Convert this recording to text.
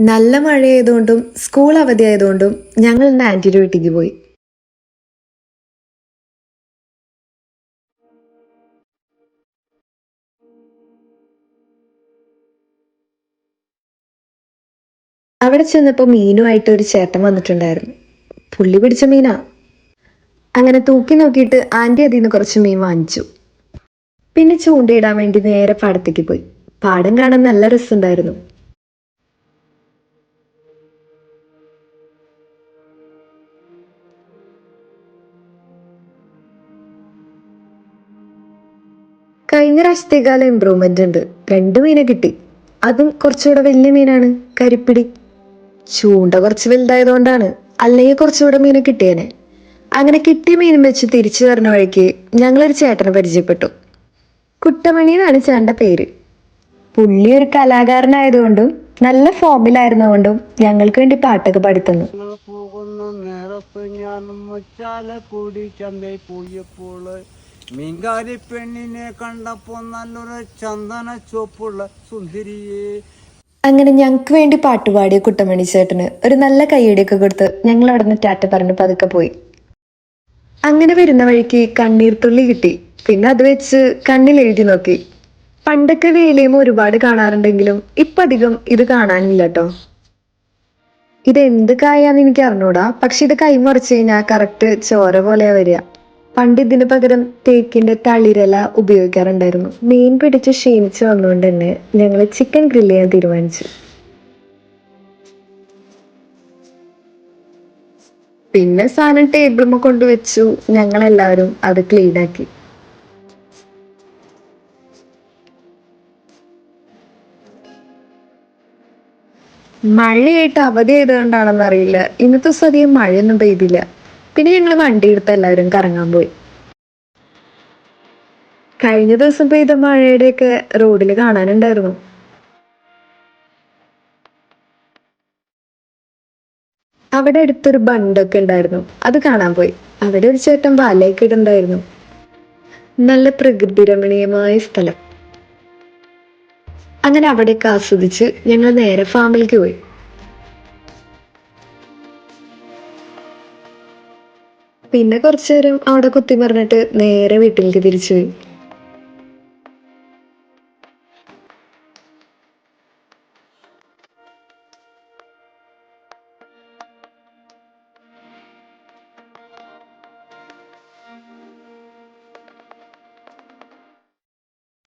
നല്ല മഴയായതുകൊണ്ടും സ്കൂൾ അവധിയായതുകൊണ്ടും ഞങ്ങൾ ഇന്ന് ആന്റിയുടെ വീട്ടിലേക്ക് പോയി. അവിടെ ചെന്നപ്പോ മീനുമായിട്ട് ഒരു ചേട്ടൻ വന്നിട്ടുണ്ടായിരുന്നു. പുള്ളി പിടിച്ച മീനാ. അങ്ങനെ തൂക്കി നോക്കിയിട്ട് ആന്റി അതിൽ നിന്ന് കുറച്ച് മീൻ വാങ്ങിച്ചു. പിന്നെ ചൂണ്ടയിടാൻ വേണ്ടി നേരെ പാടത്തേക്ക് പോയി. പാടം കാണാൻ നല്ല രസമുണ്ടായിരുന്നു. കഴിഞ്ഞ പ്രാവശ്യത്തേക്കാളും ഇമ്പ്രൂവ്മെന്റ് ഉണ്ട്. 2 മീനെ കിട്ടി. അതും കുറച്ചുകൂടെ വലിയ മീനാണ്, കരിപ്പിടി. ചൂണ്ട കുറച്ച് വലുതായതുകൊണ്ടാണ്, അല്ലെങ്കിൽ കുറച്ചുകൂടെ മീനെ കിട്ടിയേനെ. അങ്ങനെ കിട്ടിയ മീനും വെച്ച് തിരിച്ചു വരുന്ന വഴിക്ക് ഞങ്ങളൊരു ചേട്ടനെ പരിചയപ്പെട്ടു. കുട്ടമണി എന്നാണ് ചേട്ടന്റെ പേര്. പുള്ളി ഒരു കലാകാരനായതുകൊണ്ടും നല്ല ഫോമിലായിരുന്നുകൊണ്ടും ഞങ്ങൾക്ക് വേണ്ടി പാട്ടൊക്കെ പാടിത്തന്നു. പോകുന്ന നേരത്ത് ഞാനും ചാലക്കുടി ചന്തയിൽ പോയപ്പോൾ മീൻകാരി പെണ്ണിനെ കണ്ടപ്പോ നല്ലൊരു ചന്ദന ചുവപ്പുള്ള സുന്ദരിയെ. അങ്ങനെ ഞങ്ങൾക്ക് വേണ്ടി പാട്ടുപാടിയ കുട്ടമണി ചേട്ടന് ഒരു നല്ല കയ്യടിയൊക്കെ കൊടുത്ത് ഞങ്ങൾ അവിടെ നിന്ന് ടാറ്റ പറഞ്ഞ് പതുക്കെ പോയി. അങ്ങനെ വരുന്ന വഴിക്ക് കണ്ണീർത്തുള്ളി കിട്ടി. പിന്നെ അത് വെച്ച് കണ്ണിൽ എഴുതി നോക്കി. പണ്ടൊക്കെ വേലയും ഒരുപാട് കാണാറുണ്ടെങ്കിലും ഇപ്പൊ അധികം ഇത് കാണാനില്ല കേട്ടോ. ഇത് എന്ത് കായാന്ന് എനിക്ക് അറിഞ്ഞൂടാ, പക്ഷെ ഇത് കൈമറിച്ച് കഴിഞ്ഞാൽ കറക്റ്റ് ചോര പോലെയാ വരിക. പണ്ട് ഇതിന് പകരം തേക്കിന്റെ തളിരല ഉപയോഗിക്കാറുണ്ടായിരുന്നു. മീൻ പിടിച്ച് ക്ഷീണിച്ച് വന്നുകൊണ്ട് തന്നെ ഞങ്ങൾ ചിക്കൻ ഗ്രില്ല് ചെയ്യാൻ തീരുമാനിച്ചു. പിന്നെ സാധനം ടേബിളുമ്മ കൊണ്ടുവച്ചു. ഞങ്ങൾ എല്ലാവരും അത് ക്ലീൻ ആക്കി. മഴയായിട്ട് അവധി ആയതുകൊണ്ടാണെന്ന് അറിയില്ല, ഇന്നത്തെ ദിവസം അധികം മഴയൊന്നും പെയ്തില്ല. പിന്നെ ഞങ്ങൾ വണ്ടി എടുത്ത് എല്ലാവരും കറങ്ങാൻ പോയി. കഴിഞ്ഞ ദിവസം പെയ്ത മഴയുടെയൊക്കെ റോഡിൽ കാണാനുണ്ടായിരുന്നു. അവിടെ അടുത്തൊരു ബണ്ടൊക്കെ ഉണ്ടായിരുന്നു, അത് കാണാൻ പോയി. അവിടെ ഒരു ചേട്ടൻ വലയൊക്കെ ഇടുണ്ടായിരുന്നു. നല്ല പ്രകൃതി രമണീയമായ സ്ഥലം. അങ്ങനെ അവിടെയൊക്കെ ആസ്വദിച്ച് ഞങ്ങൾ നേരെ ഫാമിലേക്ക് പോയി. പിന്നെ കുറച്ചു നേരം അവിടെ കുത്തി മറിഞ്ഞിട്ട് നേരെ വീട്ടിലേക്ക് തിരിച്ചു പോയി.